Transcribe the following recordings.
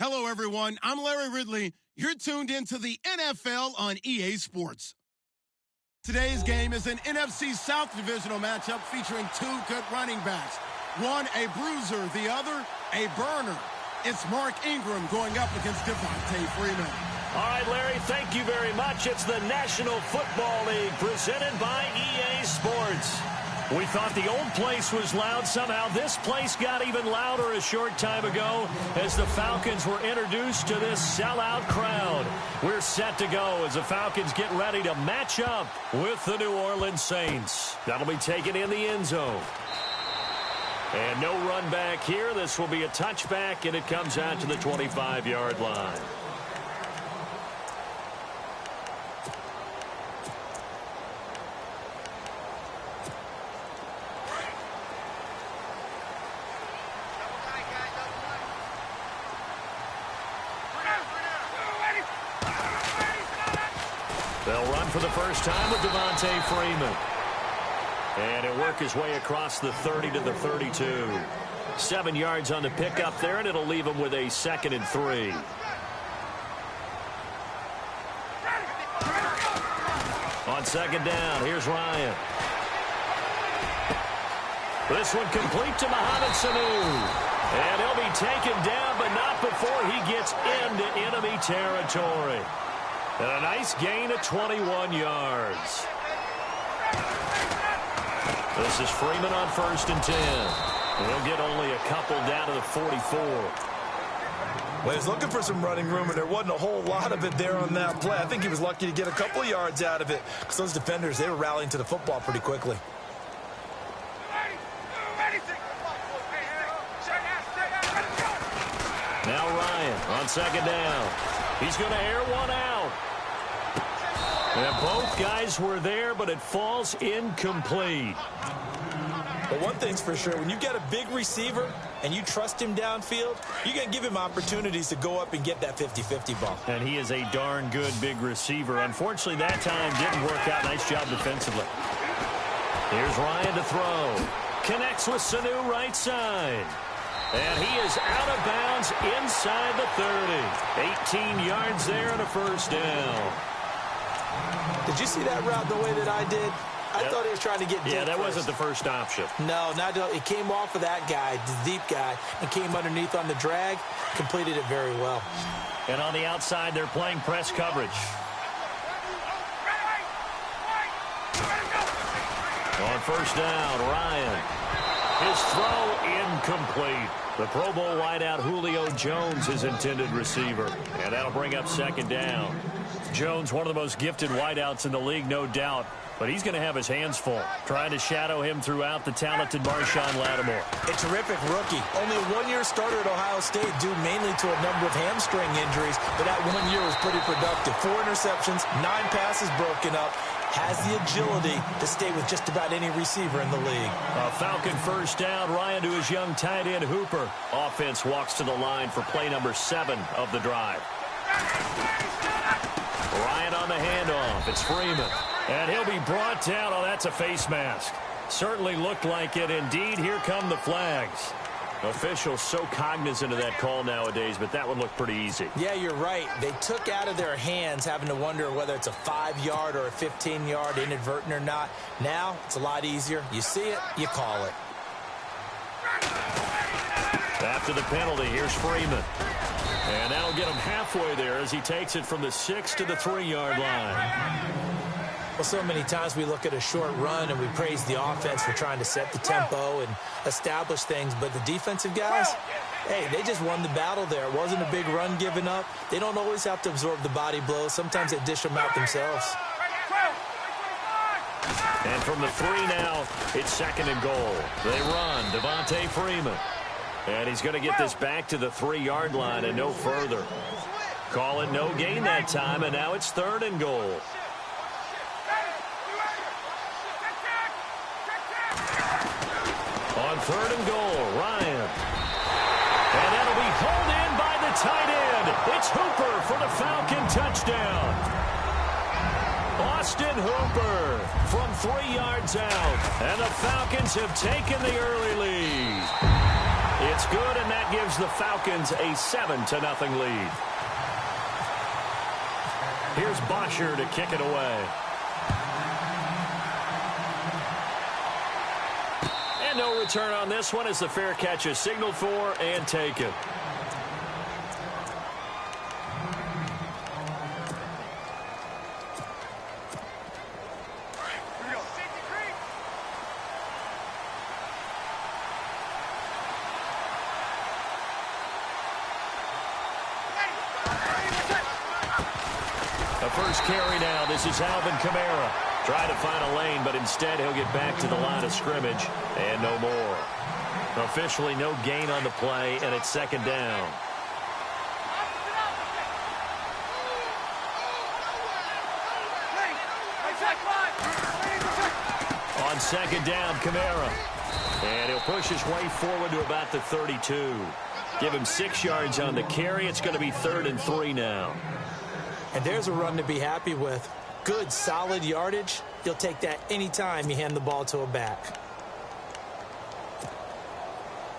Hello, everyone. I'm Larry Ridley. You're tuned into the NFL on EA Sports. Today's game is an NFC South divisional matchup featuring two good running backs. One a bruiser, the other a burner. It's Mark Ingram going up against Devontae Freeman. All right, Larry, thank you very much. It's the National Football League presented by EA Sports. We thought the old place was loud. Somehow this place got even louder a short time ago as the Falcons were introduced to this sellout crowd. We're set to go as the Falcons get ready to match up with the New Orleans Saints. That'll be taken in the end zone. And no run back here. This will be a touchback, and it comes out to the 25-yard line. They'll run for the first time with Devontae Freeman. And he'll work his way across the 30 to the 32. 7 yards on the pickup there, and it'll leave him with a 2nd and 3. On 2nd down, here's Ryan. This one complete to Mohamed Sanu. And he'll be taken down, but not before he gets into enemy territory. And a nice gain of 21 yards. This is Freeman on 1st and 10. He'll get only a couple down to the 44. Well, he was looking for some running room, and there wasn't a whole lot of it there on that play. I think he was lucky to get a couple yards out of it because those defenders, they were rallying to the football pretty quickly. Now Ryan on 2nd down. He's going to air one out. And both guys were there, but it falls incomplete. But one thing's for sure, when you get a big receiver and you trust him downfield, you're going to give him opportunities to go up and get that 50-50 ball. And he is a darn good big receiver. Unfortunately, that time didn't work out. Nice job defensively. Here's Ryan to throw. Connects with Sanu right side. And he is out of bounds inside the 30. 18 yards there and a 1st down. Did you see that route the way that I did? I thought he was trying to get deep. Yeah, that first. wasn't the first option. No, it came off of that guy, the deep guy, and came underneath on the drag, completed it very well. And on the outside, they're playing press coverage. On 1st down, Ryan. His throw incomplete. The Pro Bowl wideout Julio Jones, his intended receiver. And that'll bring up 2nd down. Jones, one of the most gifted wideouts in the league, no doubt. But he's going to have his hands full, trying to shadow him throughout the talented Marshawn Lattimore. A terrific rookie. Only a 1-year starter at Ohio State due mainly to a number of hamstring injuries, but that 1 year was pretty productive. 4 interceptions, 9 passes broken up. Has the agility to stay with just about any receiver in the league. A Falcon 1st down. Ryan to his young tight end Hooper. Offense walks to the line for play number 7 of the drive. Ryan on the handoff. It's Freeman. And he'll be brought down. Oh, that's a face mask. Certainly looked like it. Indeed, here come the flags. Officials so cognizant of that call nowadays, but that one looked pretty easy. Yeah, you're right. They took out of their hands having to wonder whether it's a 5-yard or a 15-yard, inadvertent or not. Now, it's a lot easier. You see it, you call it. After the penalty, here's Freeman. And that'll get him halfway there as he takes it from the 6 to the 3-yard line. Well, so many times we look at a short run and we praise the offense for trying to set the tempo and establish things, but the defensive guys, hey, they just won the battle there. It wasn't a big run given up. They don't always have to absorb the body blows. Sometimes they dish them out themselves. And from the 3 now, it's 2nd and goal. They run. Devontae Freeman. And he's going to get this back to the 3-yard line and no further. Call it no gain that time, and now it's 3rd and goal. On 3rd and goal, Ryan. And that'll be hauled in by the tight end. It's Hooper for the Falcon touchdown. Austin Hooper from 3 yards out. And the Falcons have taken the early lead. It's good, and that gives the Falcons a 7-0 lead. Here's Bosher to kick it away. And no return on this one as the fair catch is signaled for and taken. First carry now. This is Alvin Kamara. Trying to find a lane, but instead he'll get back to the line of scrimmage and no more. Officially no gain on the play, and it's second down. On second down, Kamara. And he'll push his way forward to about the 32. Give him 6 yards on the carry. It's going to be 3rd and 3 now. And there's a run to be happy with. Good, solid yardage. You'll take that anytime you hand the ball to a back.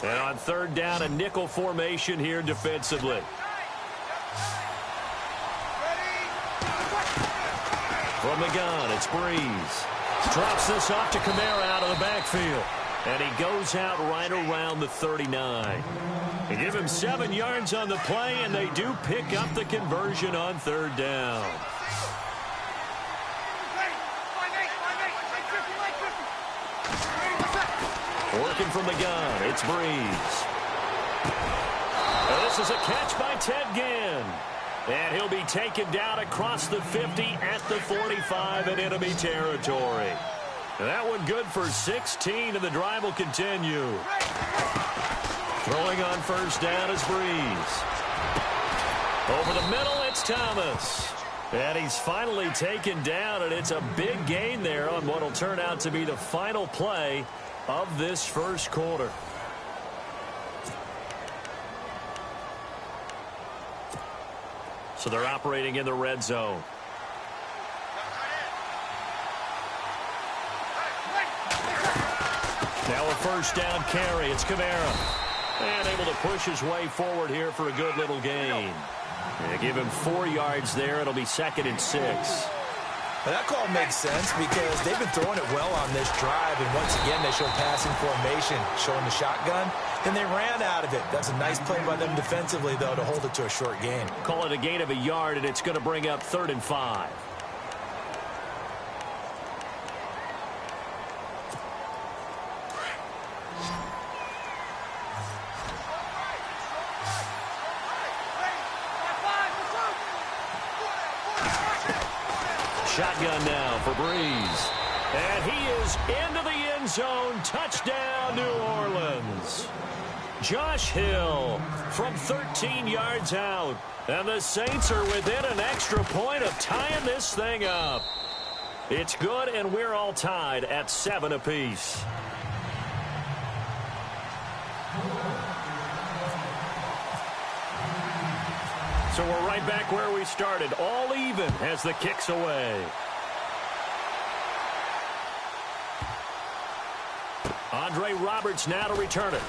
And on 3rd down, a nickel formation here defensively. From the gun, it's Breeze. Drops this off to Kamara out of the backfield. And he goes out right around the 39. They give him 7 yards on the play, and they do pick up the conversion on 3rd down. Working from the gun, it's Breeze. This is a catch by Ted Ginn. And he'll be taken down across the 50 at the 45 in enemy territory. That one good for 16, and the drive will continue. Throwing on 1st down is Breeze. Over the middle, it's Thomas. And he's finally taken down, and it's a big gain there on what will turn out to be the final play of this first quarter. So they're operating in the red zone. Now a 1st down carry. It's Kamara. And able to push his way forward here for a good little gain. And give him 4 yards there. It'll be 2nd and 6. Well, that call makes sense because they've been throwing it well on this drive. And once again, they show passing formation, showing the shotgun. Then they ran out of it. That's a nice play by them defensively, though, to hold it to a short gain. Call it a gain of a yard, and it's going to bring up 3rd and 5. Shotgun now for Breeze. And he is into the end zone. Touchdown, New Orleans. Josh Hill from 13 yards out. And the Saints are within an extra point of tying this thing up. It's good, and we're all tied at 7 apiece. So we're right back where we started, all even as the kick's away. Andre Roberts now to return it.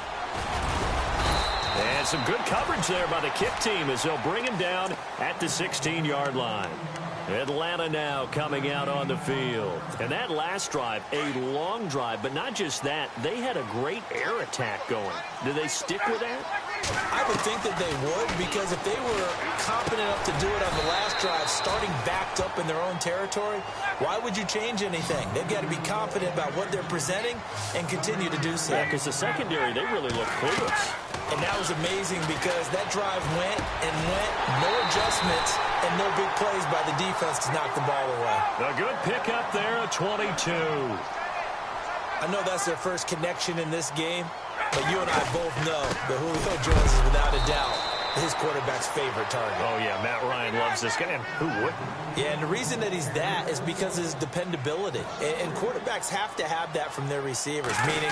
And some good coverage there by the kick team as they'll bring him down at the 16-yard line. Atlanta now coming out on the field. And that last drive, a long drive, but not just that. They had a great air attack going. Do they stick with that? I would think that they would, because if they were confident enough to do it on the last drive, starting backed up in their own territory, why would you change anything? They've got to be confident about what they're presenting and continue to do so. Yeah, because the secondary, they really look clueless. And that was amazing because that drive went and went, no adjustments, and no big plays by the defense to knock the ball away. A good pickup there at 22. I know that's their first connection in this game, but you and I both know that Julio Jones is without a doubt his quarterback's favorite target. Oh, yeah, Matt Ryan loves this guy. And who wouldn't? Yeah, and the reason that he's that is because of his dependability. And quarterbacks have to have that from their receivers, meaning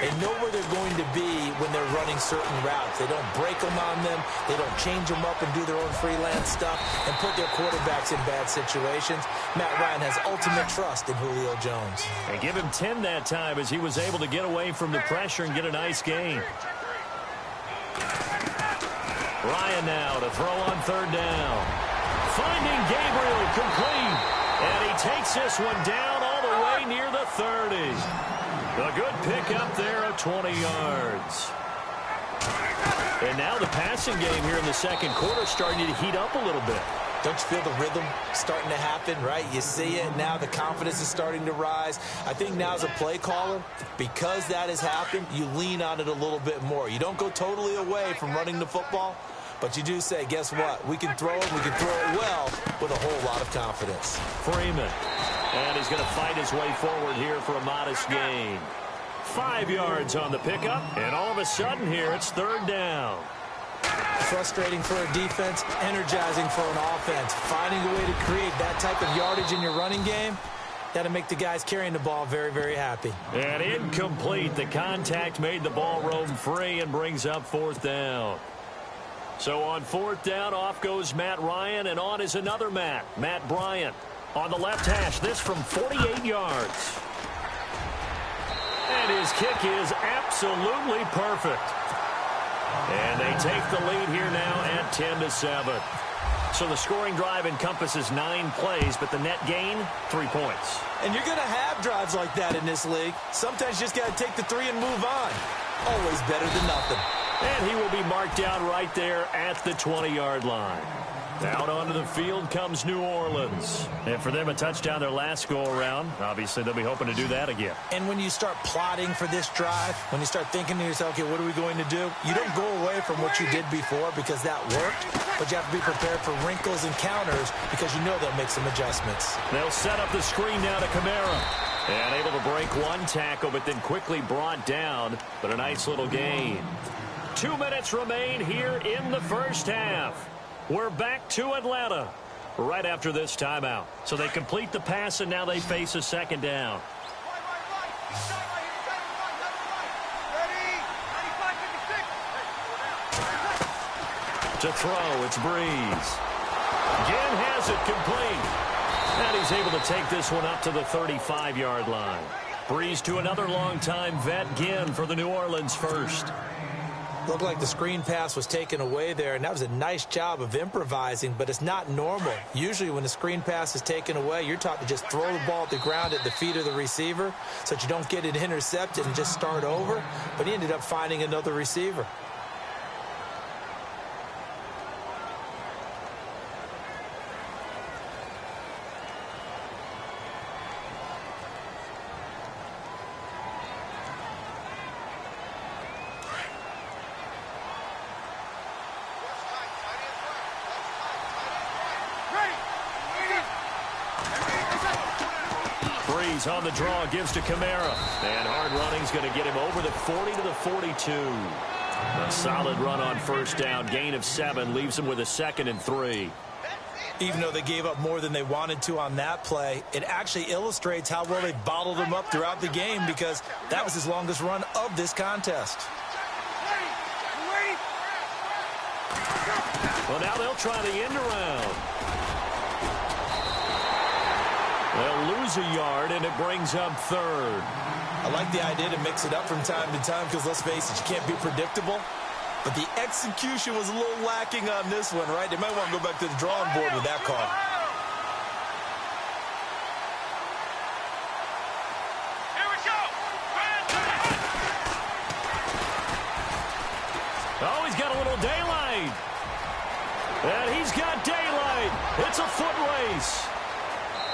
they know where they're going to be when they're running certain routes. They don't break them on them. They don't change them up and do their own freelance stuff and put their quarterbacks in bad situations. Matt Ryan has ultimate trust in Julio Jones. And give him 10 that time as he was able to get away from the pressure and get a nice gain. Ryan now to throw on third down. Finding Gabriel complete. And he takes this one down all the way near the 30. A good pickup there of 20 yards. And now the passing game here in the second quarter starting to heat up a little bit. Don't you feel the rhythm starting to happen, right? You see it now. The confidence is starting to rise. I think now as a play caller, because that has happened, you lean on it a little bit more. You don't go totally away from running the football, but you do say, guess what? We can throw it. We can throw it well with a whole lot of confidence. Freeman. And he's going to fight his way forward here for a modest gain. 5 yards on the pickup, and all of a sudden here it's third down. Frustrating for a defense, energizing for an offense. Finding a way to create that type of yardage in your running game, that'll make the guys carrying the ball very, very happy. And incomplete. The contact made the ball roam free and brings up fourth down. So on fourth down, off goes Matt Ryan, and on is another Matt Bryant. On the left hash, this from 48 yards. And his kick is absolutely perfect. And they take the lead here now at 10-7. So the scoring drive encompasses 9 plays, but the net gain, 3 points. And you're going to have drives like that in this league. Sometimes you just got to take the 3 and move on. Always better than nothing. And he will be marked down right there at the 20-yard line. Out onto the field comes New Orleans. And for them, a touchdown their last go-around. Obviously, they'll be hoping to do that again. And when you start plotting for this drive, when you start thinking to yourself, okay, what are we going to do? You don't go away from what you did before because that worked, but you have to be prepared for wrinkles and counters because you know they'll make some adjustments. They'll set up the screen now to Kamara. And able to break one tackle, but then quickly brought down. But a nice little gain. 2 minutes remain here in the first half. We're back to Atlanta right after this timeout. So they complete the pass, and now they face a second down. To throw, it's Breeze. Ginn has it complete. And he's able to take this one up to the 35-yard line. Breeze to another longtime vet, Ginn, for the New Orleans first. Looked like the screen pass was taken away there, and that was a nice job of improvising, but it's not normal. Usually when the screen pass is taken away, you're taught to just throw the ball at the ground at the feet of the receiver so that you don't get it intercepted and just start over, but he ended up finding another receiver. On the draw, gives to Kamara. And hard running's going to get him over the 40 to the 42. A solid run on first down. Gain of 7 leaves him with a 2nd and 3. Even though they gave up more than they wanted to on that play, it actually illustrates how well they bottled him up throughout the game because that was his longest run of this contest. Well, now they'll try the end around. They'll lose a yard, and it brings up third. I like the idea to mix it up from time to time because, let's face it, you can't be predictable. But the execution was a little lacking on this one, right? They might want to go back to the drawing board with that call. Here we go. Oh, he's got a little daylight. And he's got daylight. It's a foot race.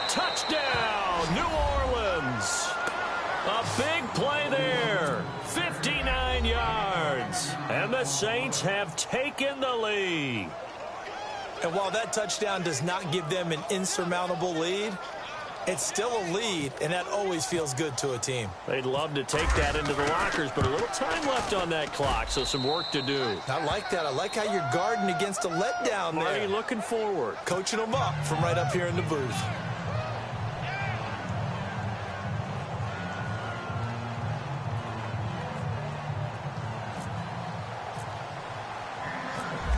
Touchdown, New Orleans. A big play there. 59 yards. And the Saints have taken the lead. And while that touchdown does not give them an insurmountable lead, it's still a lead, and that always feels good to a team. They'd love to take that into the lockers, but a little time left on that clock, so some work to do. I like that. I like how you're guarding against a letdown there. Marty looking forward. Coaching them up from right up here in the booth.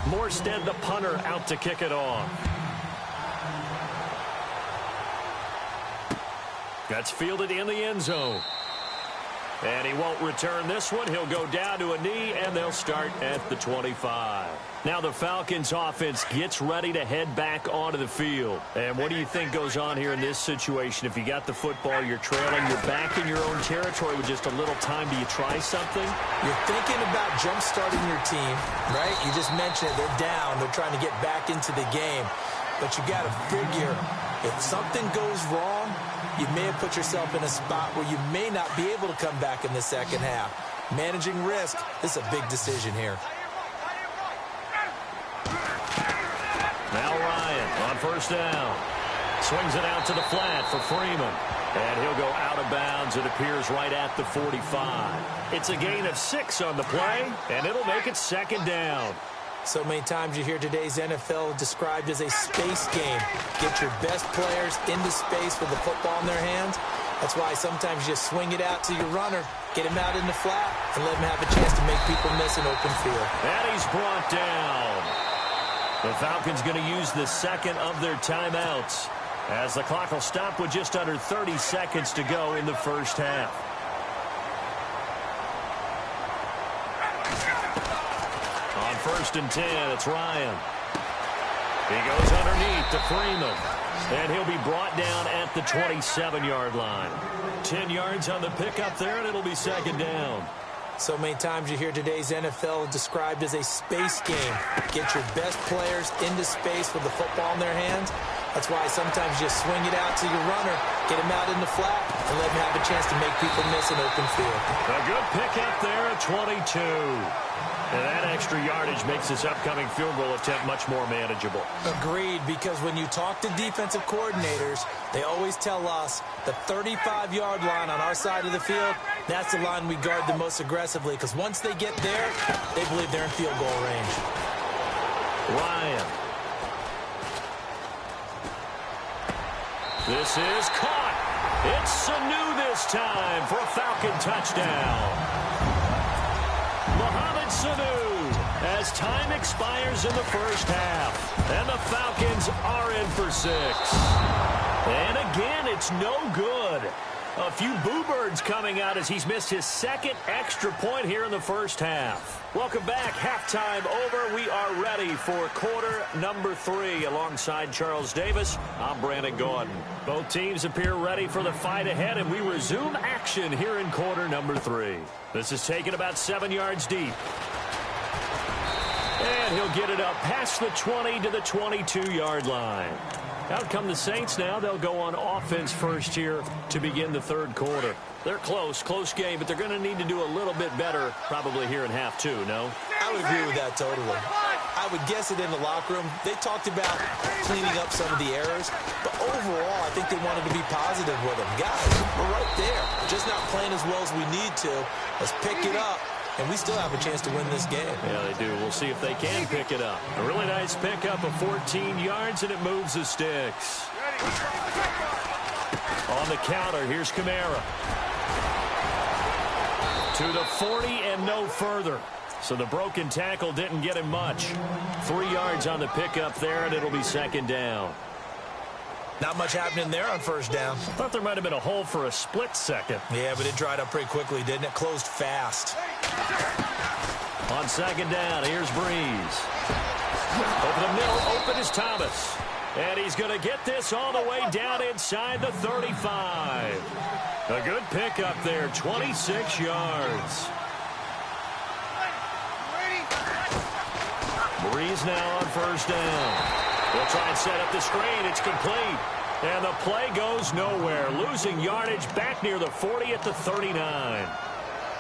Morstead, the punter, out to kick it off. That's fielded in the end zone. And he won't return this one. He'll go down to a knee, and they'll start at the 25. Now the Falcons offense gets ready to head back onto the field. And what do you think goes on here in this situation? If you got the football, you're trailing, you're back in your own territory with just a little time. Do you try something? You're thinking about jump-starting your team, right? You just mentioned it. They're down. They're trying to get back into the game. But you got to figure, if something goes wrong, you may have put yourself in a spot where you may not be able to come back in the second half. Managing risk, this is a big decision here. Now Ryan on first down. Swings it out to the flat for Freeman. And he'll go out of bounds. It appears right at the 45. It's a gain of 6 on the play, and it'll make it second down. So many times you hear today's NFL described as a space game. Get your best players into space with the football in their hands. That's why sometimes you swing it out to your runner, get him out in the flat, and let him have a chance to make people miss an open field. And he's brought down. The Falcons going to use the second of their timeouts, as the clock will stop with just under 30 seconds to go in the first half. On first and 10, it's Ryan. He goes underneath to Freeman. And he'll be brought down at the 27-yard line. 10 yards on the pickup there, and it'll be second down. So many times you hear today's NFL described as a space game. Get your best players into space with the football in their hands. That's why sometimes you swing it out to your runner, get him out in the flat, and let him have a chance to make people miss an open field. A good pickup there at 22. And that extra yardage makes this upcoming field goal attempt much more manageable. Agreed, because when you talk to defensive coordinators, they always tell us the 35-yard line on our side of the field, that's the line we guard the most aggressively, because once they get there, they believe they're in field goal range. Ryan. This is caught. It's Sanu this time for a Falcon touchdown. Sanu, as time expires in the first half, and the Falcons are in for 6. And again, it's no good. A few boo birds coming out as he's missed his second extra point here in the first half. Welcome back. Halftime over. We are ready for quarter number 3. Alongside Charles Davis, I'm Brandon Gordon. Both teams appear ready for the fight ahead, and we resume action here in quarter number 3. This is taken about 7 yards deep. And he'll get it up past the 20 to the 22-yard line. Out come the Saints now. They'll go on offense first here to begin the third quarter. They're close game, but they're going to need to do a little bit better probably here in half 2, no? I would agree with that totally. I would guess it in the locker room. They talked about cleaning up some of the errors, but overall, I think they wanted to be positive with them. Guys, we're right there. Just not playing as well as we need to. Let's pick it up, and we still have a chance to win this game. Yeah, they do. We'll see if they can pick it up. A really nice pickup of 14 yards, and it moves the sticks. On the counter, here's Kamara. To the 40 and no further. So the broken tackle didn't get him much. 3 yards on the pickup there, and it'll be second down. Not much happening there on first down. Thought there might have been a hole for a split second. Yeah, but it dried up pretty quickly, didn't it? Closed fast. On second down, here's Breeze. Over the middle, open is Thomas. And he's going to get this all the way down inside the 35. A good pickup there, 26 yards. Breeze now on first down. They'll try and set up the screen. It's complete. And the play goes nowhere. Losing yardage back near the 40 at the 39.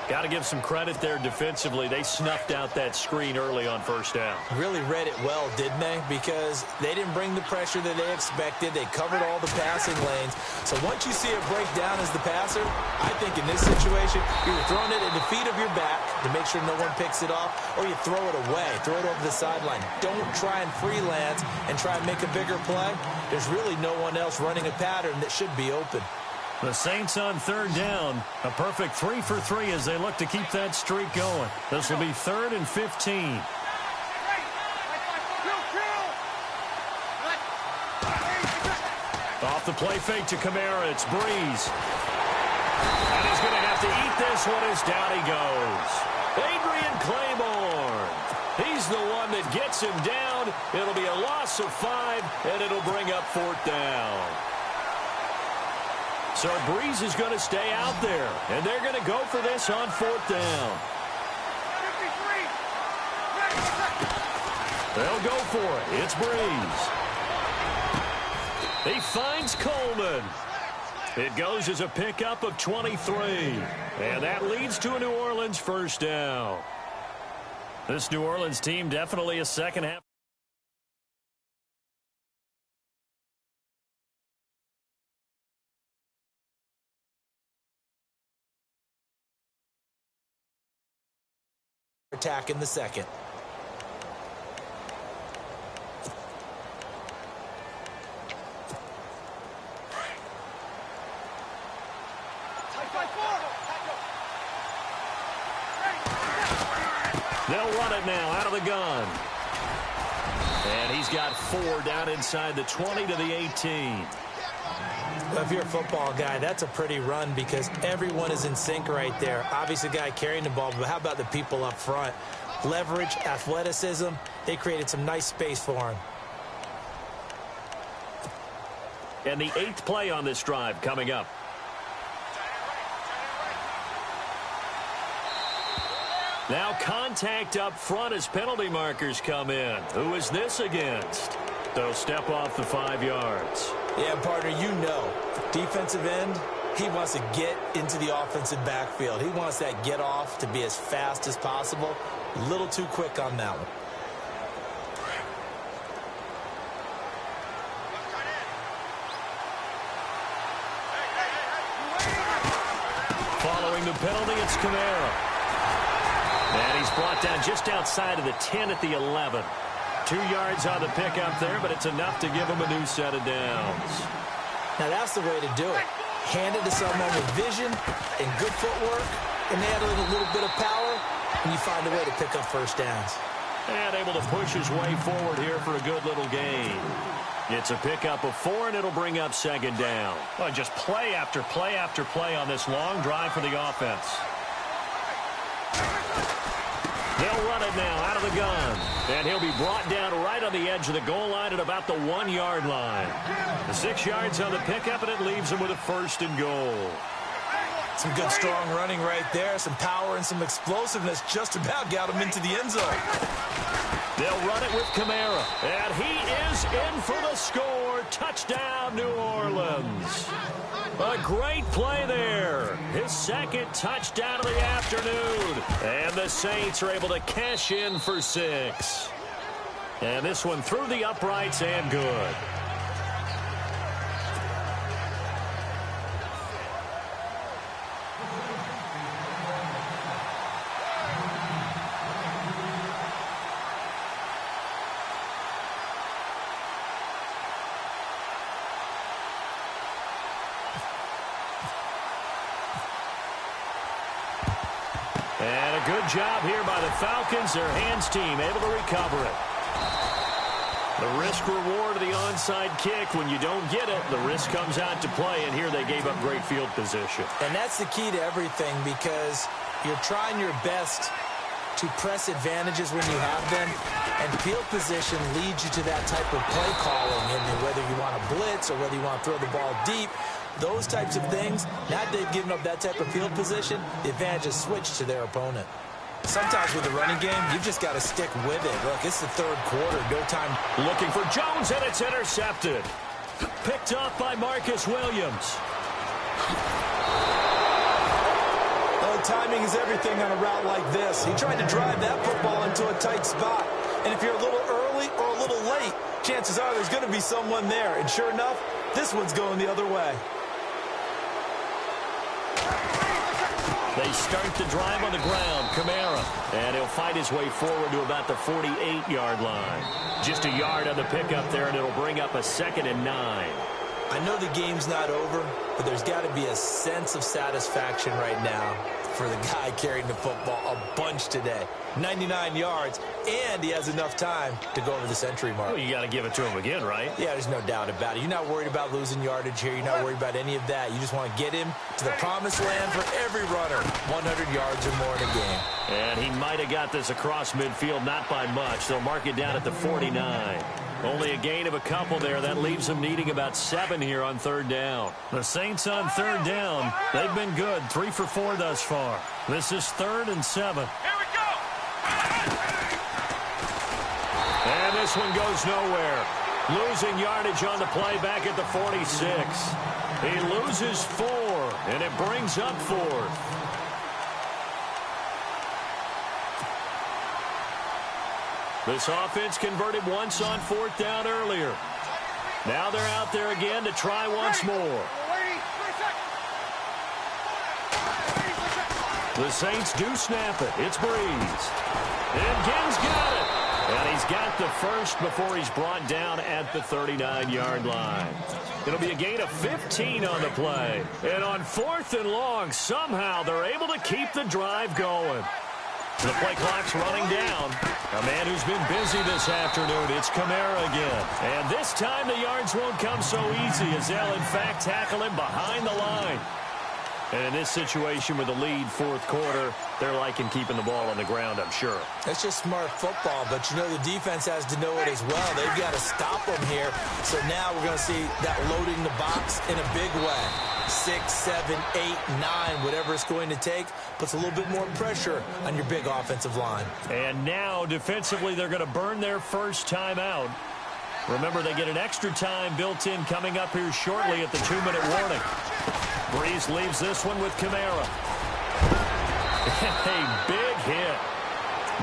Got to give some credit there defensively. They snuffed out that screen early on first down. Really read it well, didn't they? Because they didn't bring the pressure that they expected. They covered all the passing lanes. So once you see it break down as the passer, I think in this situation, you're throwing it at the feet of your back to make sure no one picks it off, or you throw it away, throw it over the sideline. Don't try and freelance and try and make a bigger play. There's really no one else running a pattern that should be open. The Saints on third down. A perfect 3 for 3 as they look to keep that streak going. This will be 3rd and 15. Off the play fake to Kamara. It's Breeze. And he's going to have to eat this one as down he goes. Adrian Claiborne. He's the one that gets him down. It'll be a loss of 5, and it'll bring up 4th down. So Breeze is going to stay out there, and they're going to go for this on 4th down. They'll go for it. It's Breeze. He finds Coleman. It goes as a pickup of 23. And that leads to a New Orleans 1st down. This New Orleans team definitely a second half. Attack in the second. They'll run it now out of the gun. And he's got 4 down inside the 20 to the 18. Well, if you're a football guy, that's a pretty run because everyone is in sync right there. Obviously, the guy carrying the ball, but how about the people up front? Leverage, athleticism, they created some nice space for him. And the 8th play on this drive coming up. Now contact up front as penalty markers come in. Who is this against? They'll step off the 5 yards. Yeah, partner, you know, defensive end, he wants to get into the offensive backfield. He wants that get off to be as fast as possible. A little too quick on that one. Following the penalty, it's Kamara. And he's brought down just outside of the 10 at the 11. 2 yards on the pickup there, but it's enough to give him a new set of downs. Now that's the way to do it. Hand it to someone with vision and good footwork, and add a little bit of power, and you find a way to pick up 1st downs. And able to push his way forward here for a good little gain. It's a pickup of 4, and it'll bring up 2nd down. Well, just play after play after play on this long drive for the offense. They'll run it now out of the gun. And he'll be brought down right on the edge of the goal line at about the 1-yard line. The 6 yards on the pickup, and it leaves him with a 1st and goal. Some good, strong running right there. Some power and some explosiveness just about got him into the end zone. They'll run it with Kamara. And he is in for the score. Touchdown, New Orleans. A great play there. His 2nd touchdown of the afternoon. And the Saints are able to cash in for 6. And this one through the uprights and good. And a good job here by the Falcons. Their hands team able to recover it. The risk-reward of the onside kick. When you don't get it, the risk comes out to play, and here they gave up great field position. And that's the key to everything because you're trying your best to press advantages when you have them, and field position leads you to that type of play calling, and whether you want to blitz or whether you want to throw the ball deep, those types of things, now that they've given up that type of field position, the advantage is switched to their opponent. Sometimes with the running game, you've just got to stick with it. Look, it's the 3rd quarter, no time. Looking for Jones, and it's intercepted. Picked off by Marcus Williams. Oh, timing is everything on a route like this. He tried to drive that football into a tight spot. And if you're a little early or a little late, chances are there's going to be someone there. And sure enough, this one's going the other way. They start the drive on the ground. Kamara. And he'll fight his way forward to about the 48-yard line. Just a yard on the pickup there, and it'll bring up a 2nd and 9. I know the game's not over, but there's got to be a sense of satisfaction right now. for the guy carrying the football a bunch today. 99 yards, and he has enough time to go over the century mark. Well, you got to give it to him again, right? Yeah, there's no doubt about it. You're not worried about losing yardage here. You're not worried about any of that. You just want to get him to the promised land for every runner. 100 yards or more in a game. And he might have got this across midfield, not by much. They'll mark it down at the 49. Only a gain of a couple there. That leaves them needing about 7 here on third down. The Saints on third down. They've been good. 3 for 4 thus far. This is 3rd and 7. Here we go. And this one goes nowhere. Losing yardage on the play back at the 46. He loses 4, and it brings up 4th. This offense converted once on 4th down earlier. Now they're out there again to try once more. The Saints do snap it. It's Breeze. And Ginn's got it. And he's got the first before he's brought down at the 39-yard line. It'll be a gain of 15 on the play. And on 4th and long, somehow they're able to keep the drive going. The play clock's running down. A man who's been busy this afternoon. It's Kamara again. And this time the yards won't come so easy as they'll, in fact, tackle him behind the line. And in this situation with the lead 4th quarter, they're liking keeping the ball on the ground, I'm sure. That's just smart football, but you know the defense has to know it as well. They've got to stop them here. So now we're going to see that loading the box in a big way. 6, 7, 8, 9, whatever it's going to take, puts a little bit more pressure on your big offensive line. And now, defensively, they're going to burn their first timeout. Remember, they get an extra time built in coming up here shortly at the 2-minute warning. Breeze leaves this one with Kamara. A big hit.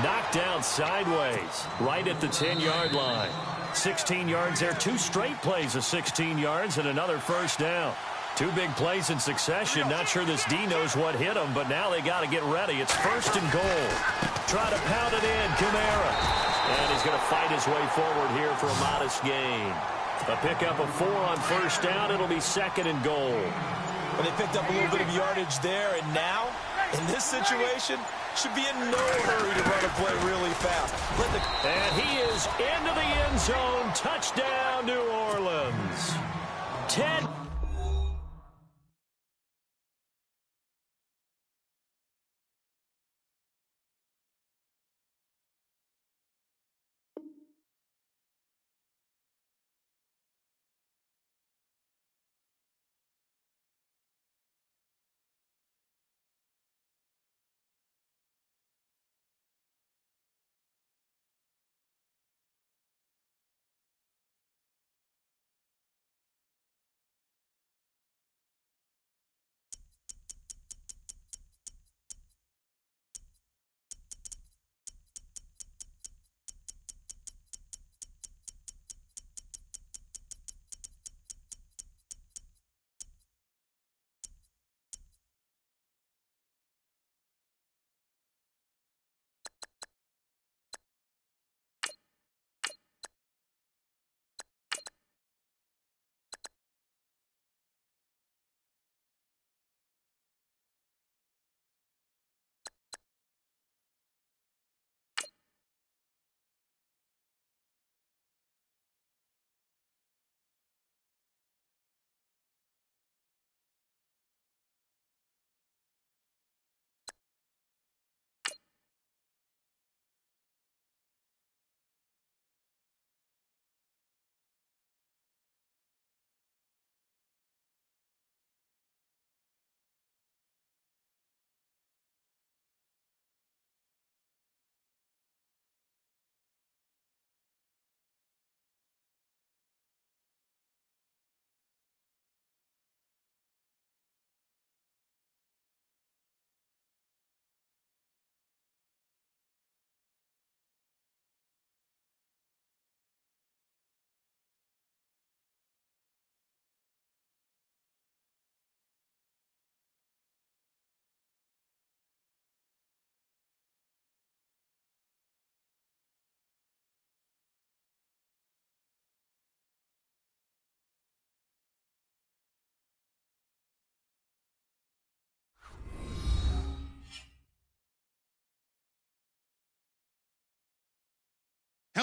Knocked down sideways right at the 10-yard line. 16 yards there. 2 straight plays of 16 yards and another first down. 2 big plays in succession. Not sure this D knows what hit him, but now they got to get ready. It's 1st and goal. Try to pound it in, Kamara. And he's going to fight his way forward here for a modest gain. A pickup of 4 on first down. It'll be 2nd and goal. Well, they picked up a little bit of yardage there, and now, in this situation, should be in no hurry to run a play really fast. And he is into the end zone. Touchdown, New Orleans. 10.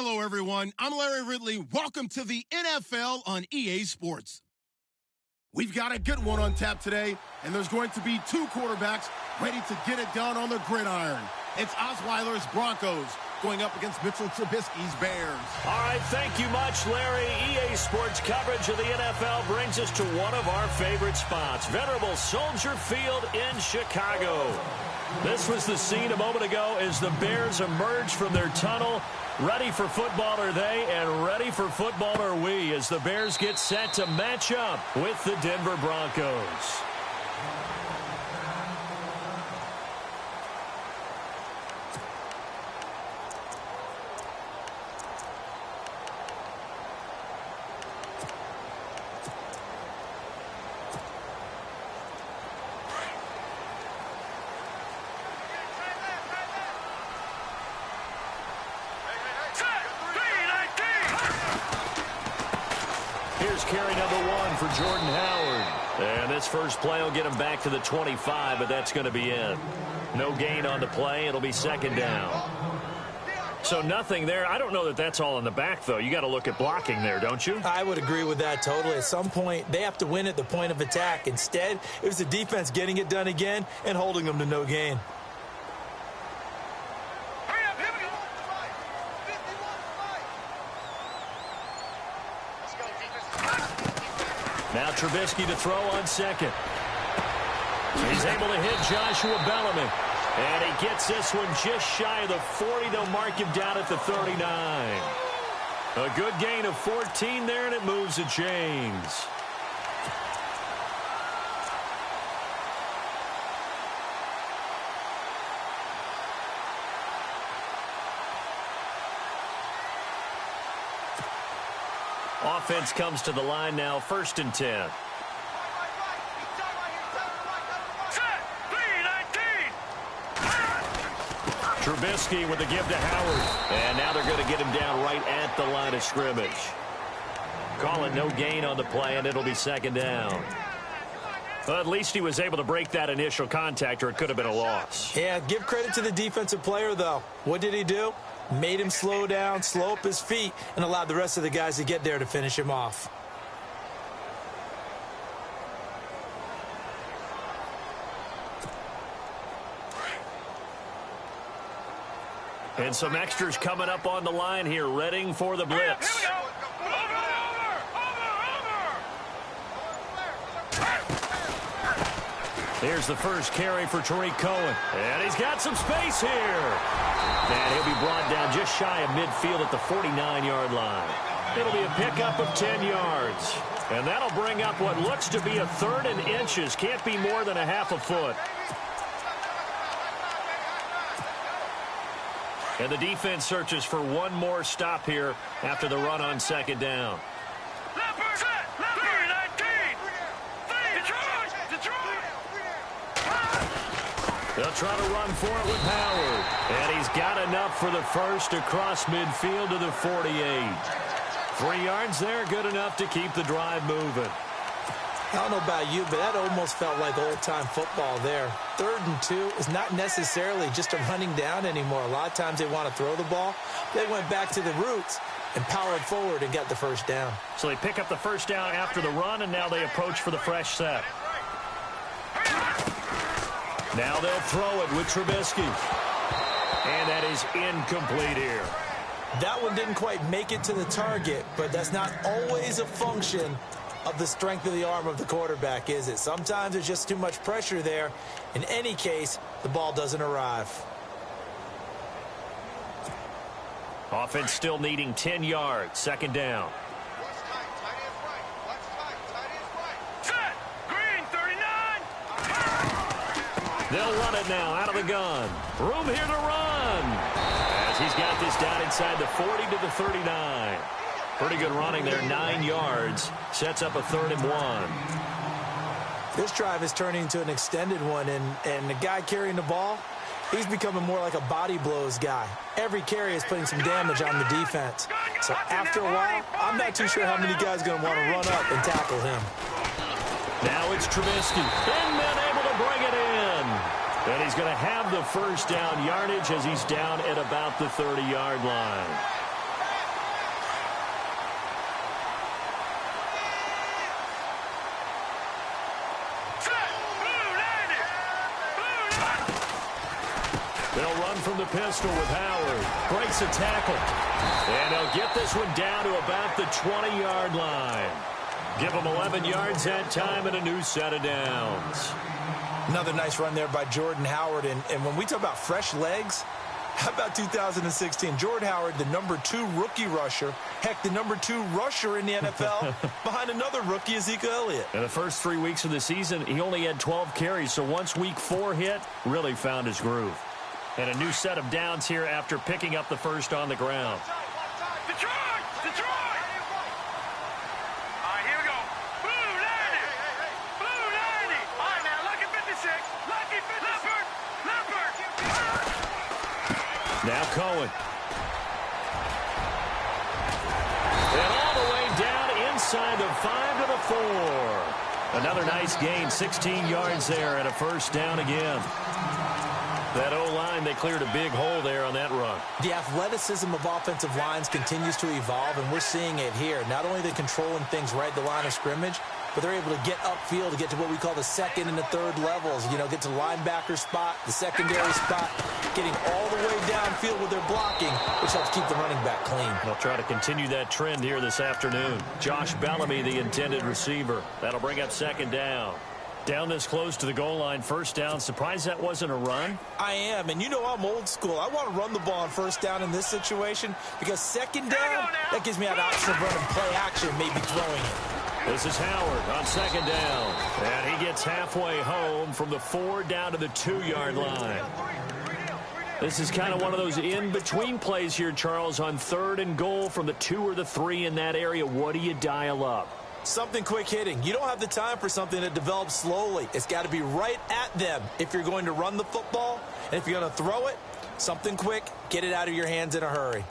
Hello, everyone. I'm Larry Ridley. Welcome to the NFL on EA Sports. We've got a good one on tap today, and there's going to be two quarterbacks ready to get it done on the gridiron. It's Osweiler's Broncos going up against Mitchell Trubisky's Bears. All right, thank you much, Larry. EA Sports coverage of the NFL brings us to one of our favorite spots, venerable Soldier Field in Chicago. This was the scene a moment ago as the Bears emerged from their tunnel. Ready for football are they, and ready for football are we, as the Bears get set to match up with the Denver Broncos. Carry number 1 for Jordan Howard. And this first play will get him back to the 25, but that's going to be it. No gain on the play. It'll be second down. So nothing there. I don't know that that's all in the back, though. You got to look at blocking there, don't you? I would agree with that totally. At some point, they have to win at the point of attack. Instead, it was the defense getting it done again and holding them to no gain. Now Trubisky to throw on second. He's able to hit Joshua Bellamy. And he gets this one just shy of the 40. They'll mark him down at the 39. A good gain of 14 there, and it moves the chains. Offense comes to the line now, 1st and 10. Trubisky with a give to Howard. And now they're going to get him down right at the line of scrimmage. Call it no gain on the play, and it'll be second down. Well, at least he was able to break that initial contact, or it could have been a loss. Yeah, give credit to the defensive player, though. What did he do? Made him slow down, slow up his feet, and allowed the rest of the guys to get there to finish him off. And some extras coming up on the line here, readying for the blitz. Here we go. Here's the first carry for Tariq Cohen. And he's got some space here. And he'll be brought down just shy of midfield at the 49-yard line. It'll be a pickup of 10 yards. And that'll bring up what looks to be a 3rd and inches. Can't be more than a half a foot. And the defense searches for one more stop here after the run on second down. They'll try to run for it with Howard. And he's got enough for the first across midfield to the 48. 3 yards there, good enough to keep the drive moving. I don't know about you, but that almost felt like old-time football there. 3rd and 2 is not necessarily just a running down anymore. A lot of times they want to throw the ball. They went back to the roots and powered forward and got the first down. So they pick up the first down after the run, and now they approach for the fresh set. Now they'll throw it with Trubisky. And that is incomplete here. That one didn't quite make it to the target, but that's not always a function of the strength of the arm of the quarterback, is it? Sometimes there's just too much pressure there. In any case, the ball doesn't arrive. Offense still needing 10 yards. Second down. They'll run it now out of the gun. Room here to run. As he's got this down inside the 40 to the 39. Pretty good running there, 9 yards. Sets up a 3rd and 1. This drive is turning into an extended one, and the guy carrying the ball, he's becoming more like a body blows guy. Every carry is putting some damage on the defense. So after a while, I'm not too sure how many guys are going to want to run up and tackle him. Now it's Trubisky. And then able to bring it in. And he's going to have the first down yardage as he's down at about the 30-yard line. They'll run from the pistol with Howard. Breaks a tackle. And they'll get this one down to about the 20-yard line. Give them 11 yards that time and a new set of downs. Another nice run there by Jordan Howard. And when we talk about fresh legs, how about 2016? Jordan Howard, the #2 rookie rusher. Heck, the #2 rusher in the NFL behind another rookie, Ezekiel Elliott. In the first 3 weeks of the season, he only had 12 carries. So once week 4 hit, really found his groove. And a new set of downs here after picking up the first on the ground. Detroit! Detroit! All right, here we go. Blue 90! Blue 90! All right, now, lucky 56. Lucky 56. Leopard! Now Cohen. And all the way down inside the 5 to the 4. Another nice gain, 16 yards there and a first down again. That O-line, they cleared a big hole there on that run. The athleticism of offensive lines continues to evolve, and we're seeing it here. Not only are they controlling things right at the line of scrimmage, but they're able to get upfield to get to what we call the second and the third levels. You know, get to the linebacker spot, the secondary spot, getting all the way downfield with their blocking, which helps keep the running back clean. They'll try to continue that trend here this afternoon. Josh Bellamy, the intended receiver. That'll bring up second down. Down this close to the goal line, first down. Surprised that wasn't a run? I am, and you know I'm old school. I want to run the ball on first down in this situation because second down, that gives me that option of running play action, maybe throwing it. This is Howard on second down. And he gets halfway home from the 4 down to the 2-yard line. This is kind of one of those in-between plays here, Charles, on 3rd and goal from the 2 or the 3 in that area. What do you dial up? Something quick hitting. You don't have the time for something that develops slowly. It's got to be right at them if you're going to run the football. And if you're going to throw it, something quick, get it out of your hands in a hurry.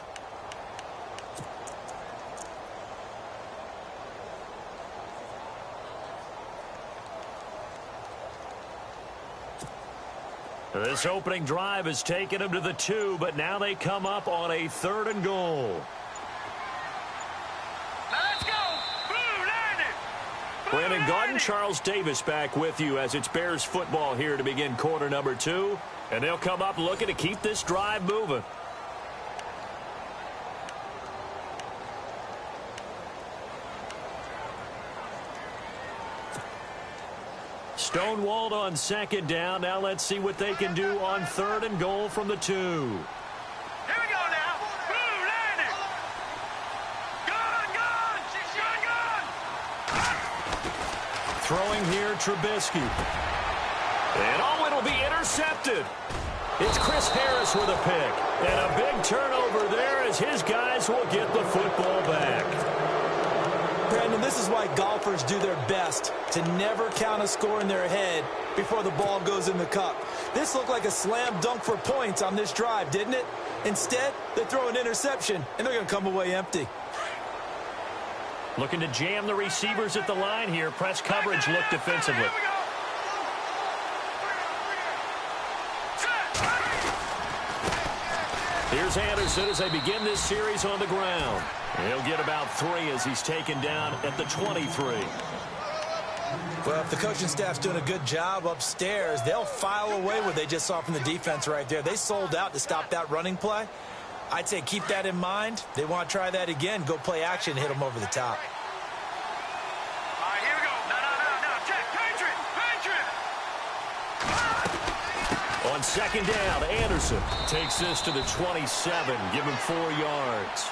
This opening drive has taken them to the 2, but now they come up on a 3rd and goal. Let's go! Blue 90! Brandon Gaudin, Charles Davis back with you as it's Bears football here to begin quarter number 2. And they'll come up looking to keep this drive moving. Stonewalled on second down. Now let's see what they can do on 3rd and goal from the 2. Here we go now. Blue 90! Gun, gun! Gun, gun! Throwing here, Trubisky. And oh, it'll be intercepted. It's Chris Harris with a pick. And a big turnover there as his guys will get the football back. Brandon, this is why golfers do their best to never count a score in their head before the ball goes in the cup. This looked like a slam dunk for points on this drive, didn't it? Instead, they throw an interception, and they're going to come away empty. Looking to jam the receivers at the line here. Press coverage look defensively. Here we go. Here's Anderson as they begin this series on the ground. He'll get about 3 as he's taken down at the 23. Well, if the coaching staff's doing a good job upstairs, they'll file away what they just saw from the defense right there. They sold out to stop that running play. I'd say keep that in mind. They want to try that again. Go play action, hit them over the top. All right, here we go. No. Check. Patriot. On second down, Anderson takes this to the 27. Give him 4 yards.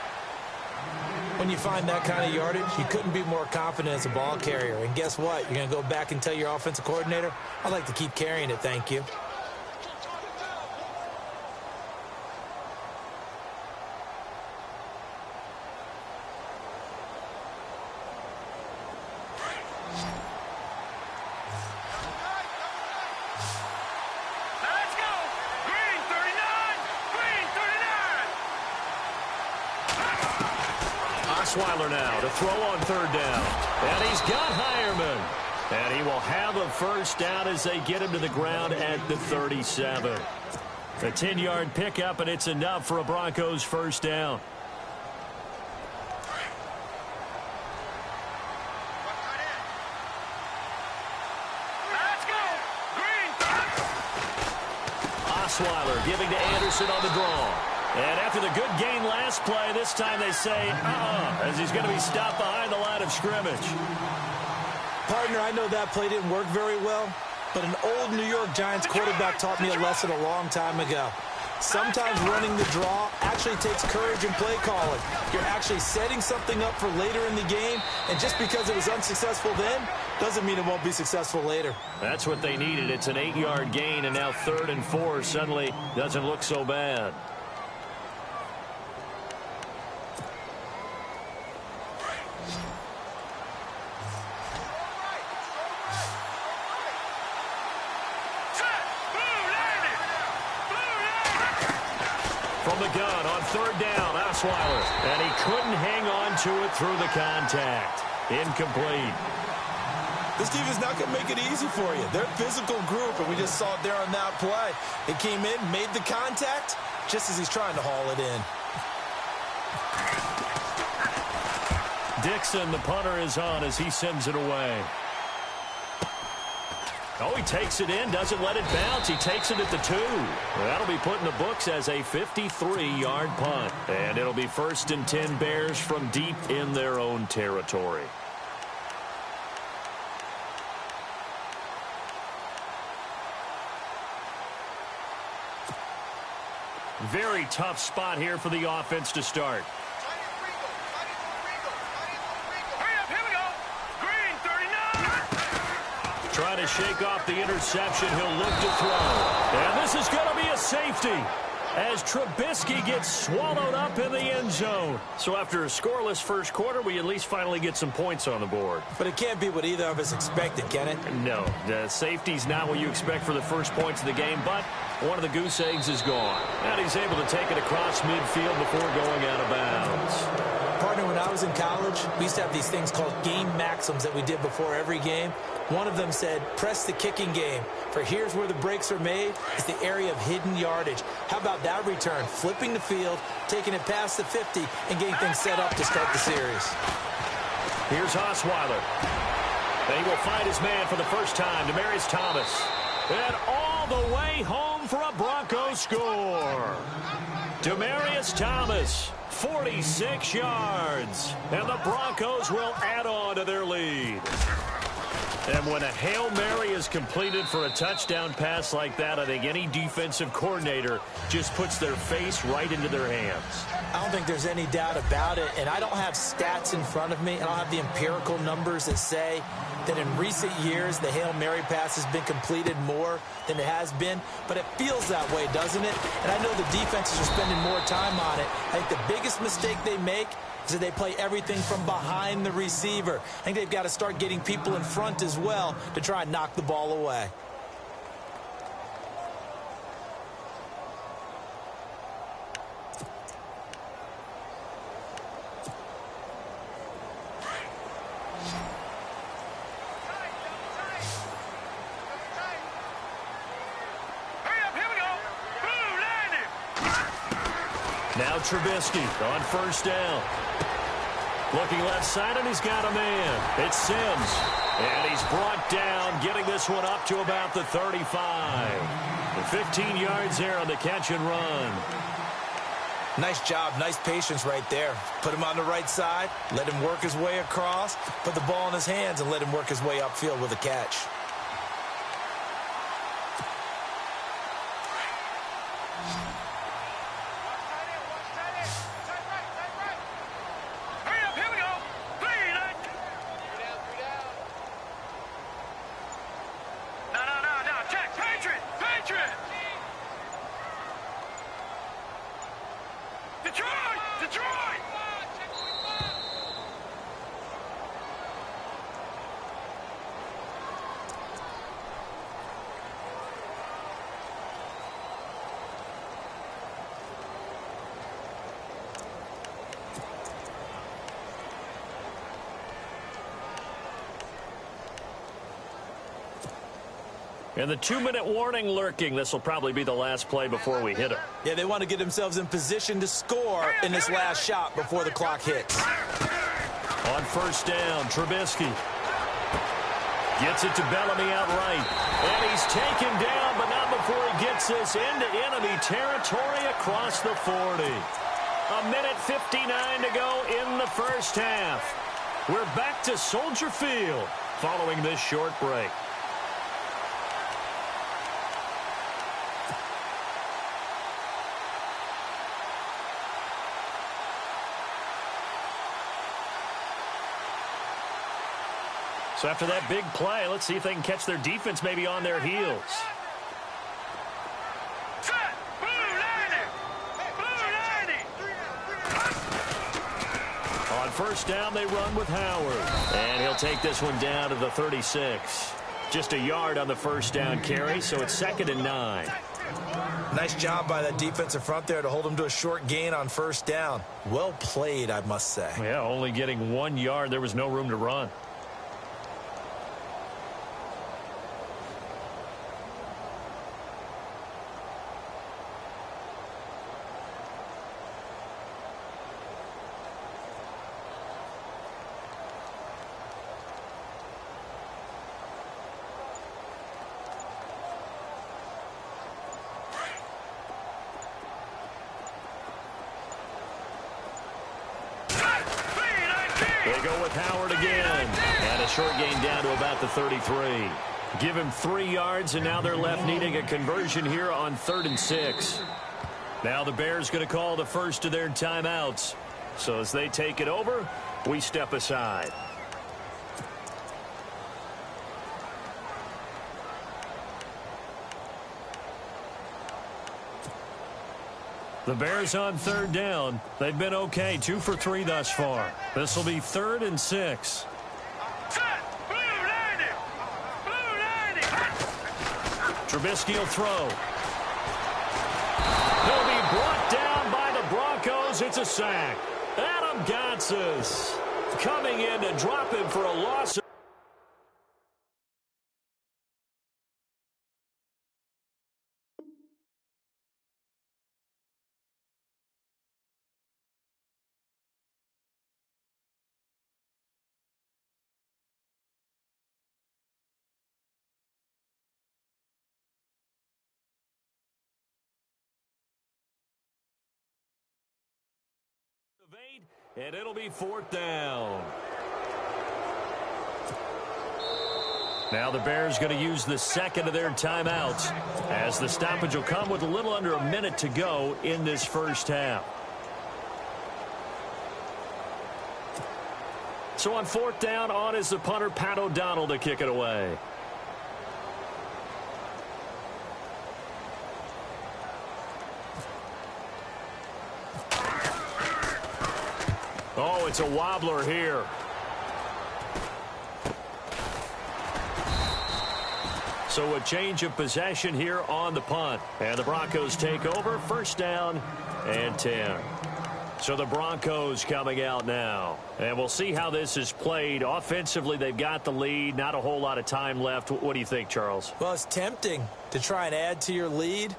When you find that kind of yardage, you couldn't be more confident as a ball carrier. And guess what? You're going to go back and tell your offensive coordinator, I'd like to keep carrying it, thank you. Let's go. Green 39. Green 39. Osweiler now to throw on 3rd down. And he's got Hireman. And he will have a first down as they get him to the ground at the 37. A 10-yard pickup, and it's enough for a Broncos first down. Osweiler giving to Anderson on the draw. And after the good gain last play, this time they say, as he's going to be stopped behind the line of scrimmage. Partner, I know that play didn't work very well, but an old New York Giants quarterback taught me a lesson a long time ago. Sometimes running the draw actually takes courage in play calling. You're actually setting something up for later in the game, and just because it was unsuccessful then doesn't mean it won't be successful later. That's what they needed. It's an 8-yard gain, and now 3rd and 4 suddenly doesn't look so bad. From the gun on 3rd down, Osweiler. And he couldn't hang on to it through the contact. Incomplete. This team is not going to make it easy for you. They're a physical group, and we just saw it there on that play. It came in, made the contact, just as he's trying to haul it in. Dixon, the punter, is on as he sends it away. Oh, he takes it in, doesn't let it bounce. He takes it at the 2. That'll be put in the books as a 53-yard punt. And it'll be 1st and 10 Bears from deep in their own territory. Very tough spot here for the offense to start. Trying to shake off the interception. He'll look to throw. And this is going to be a safety as Trubisky gets swallowed up in the end zone. So after a scoreless first quarter, we at least finally get some points on the board. But it can't be what either of us expected, can it? No, the safety's not what you expect for the first points of the game, but one of the goose eggs is gone. And he's able to take it across midfield before going out of bounds. Partner, when I was in college, we used to have these things called game maxims that we did before every game. One of them said, press the kicking game, for here's where the breaks are made. It's the area of hidden yardage. How about that return? Flipping the field, taking it past the 50, and getting things set up to start the series. Here's Osweiler. And he will find his man for the first time, Demaryius Thomas. And all the way home for a Broncos score. Demaryius Thomas, 46 yards. And the Broncos will add on to their lead. And when a Hail Mary is completed for a touchdown pass like that, I think any defensive coordinator just puts their face right into their hands. I don't think there's any doubt about it, and I don't have stats in front of me. I don't have the empirical numbers that say that in recent years the Hail Mary pass has been completed more than it has been, but it feels that way, doesn't it? And I know the defenses are spending more time on it. I think the biggest mistake they make is that they play everything from behind the receiver. I think they've got to start getting people in front as well to try and knock the ball away. Now Trubisky on 1st down. Looking left side, and he's got a man. It's Sims. And he's brought down, getting this one up to about the 35. 15 yards there on the catch and run. Nice job, nice patience right there. Put him on the right side, let him work his way across, put the ball in his hands, and let him work his way upfield with a catch. And the 2-minute warning lurking. This will probably be the last play before we hit it. Yeah, they want to get themselves in position to score in this last shot before the clock hits. On 1st down, Trubisky gets it to Bellamy outright. And he's taken down, but not before he gets gets us into enemy territory across the 40. A minute 59 to go in the first half. We're back to Soldier Field following this short break. So after that big play, let's see if they can catch their defense maybe on their heels. On first down, they run with Howard. And he'll take this one down to the 36. Just a yard on the first down carry, so it's 2nd and 9. Nice job by that defensive front there to hold them to a short gain on first down. Well played, I must say. Yeah, only getting 1 yard. There was no room to run. They go with Howard again. And a short gain down to about the 33. Give him 3 yards, and now they're left needing a conversion here on 3rd and 6. Now the Bears going to call the first of their timeouts. So as they take it over, we step aside. The Bears on 3rd down. They've been okay, 2 for 3 thus far. This will be 3rd and 6. Trubisky will throw. He'll be brought down by the Broncos. It's a sack. Adam Gotsis coming in to drop him for a loss. And it'll be 4th down. Now the Bears going to use the second of their timeouts as the stoppage will come with a little under a minute to go in this first half. So on 4th down, on is the punter, Pat O'Donnell, to kick it away. Oh, it's a wobbler here. So a change of possession here on the punt. And the Broncos take over, 1st down and 10. So the Broncos coming out now. And we'll see how this is played. Offensively, they've got the lead. Not a whole lot of time left. What do you think, Charles? Well, it's tempting to try and add to your lead,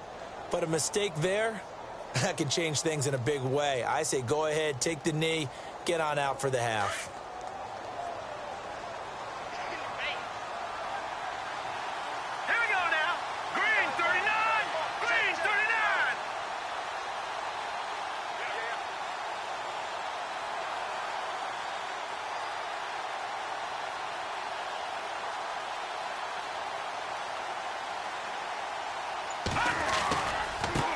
but a mistake there, that can change things in a big way. I say go ahead, take the knee, get on out for the half. Here we go now. Green 39. Green 39.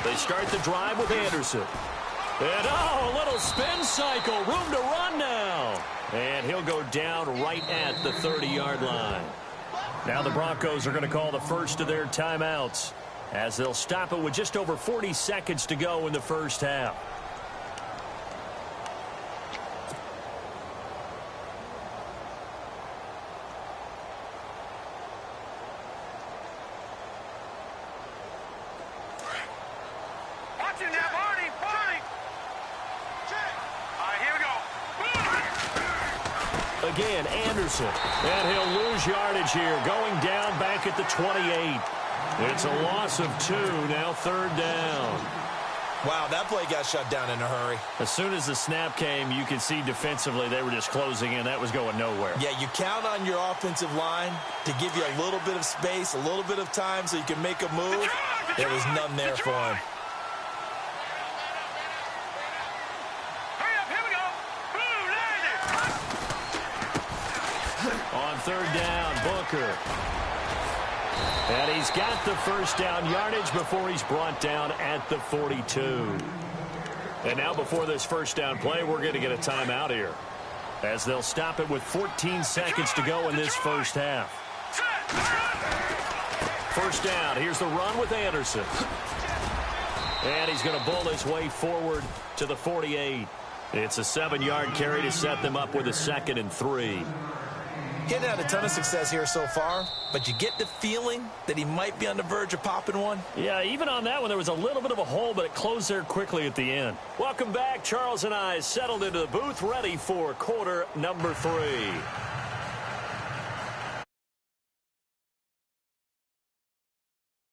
They start the drive with Anderson. And, oh, a little spin cycle. Room to run now. And he'll go down right at the 30-yard line. Now the Broncos are going to call the first of their timeouts as they'll stop it with just over 40 seconds to go in the first half. Again, Anderson. And he'll lose yardage here, going down back at the 28. It's a loss of 2, now 3rd down. Wow, that play got shut down in a hurry. As soon as the snap came, you could see defensively they were just closing in. That was going nowhere. Yeah, you count on your offensive line to give you a little bit of space, a little bit of time so you can make a move. There was none there for him. Hurry up, here we go. Boom, On third down, Booker. And he's got the first down yardage before he's brought down at the 42. And now before this first down play, we're going to get a timeout here, as they'll stop it with 14 seconds to go in this first half. First down. Here's the run with Anderson. And he's going to bull his way forward to the 48. It's a 7-yard carry to set them up with a 2nd and 3. Getting had a ton of success here so far, but you get the feeling that he might be on the verge of popping one. Yeah, even on that one, there was a little bit of a hole, but it closed there quickly at the end. Welcome back. Charles and I settled into the booth, ready for quarter number 3.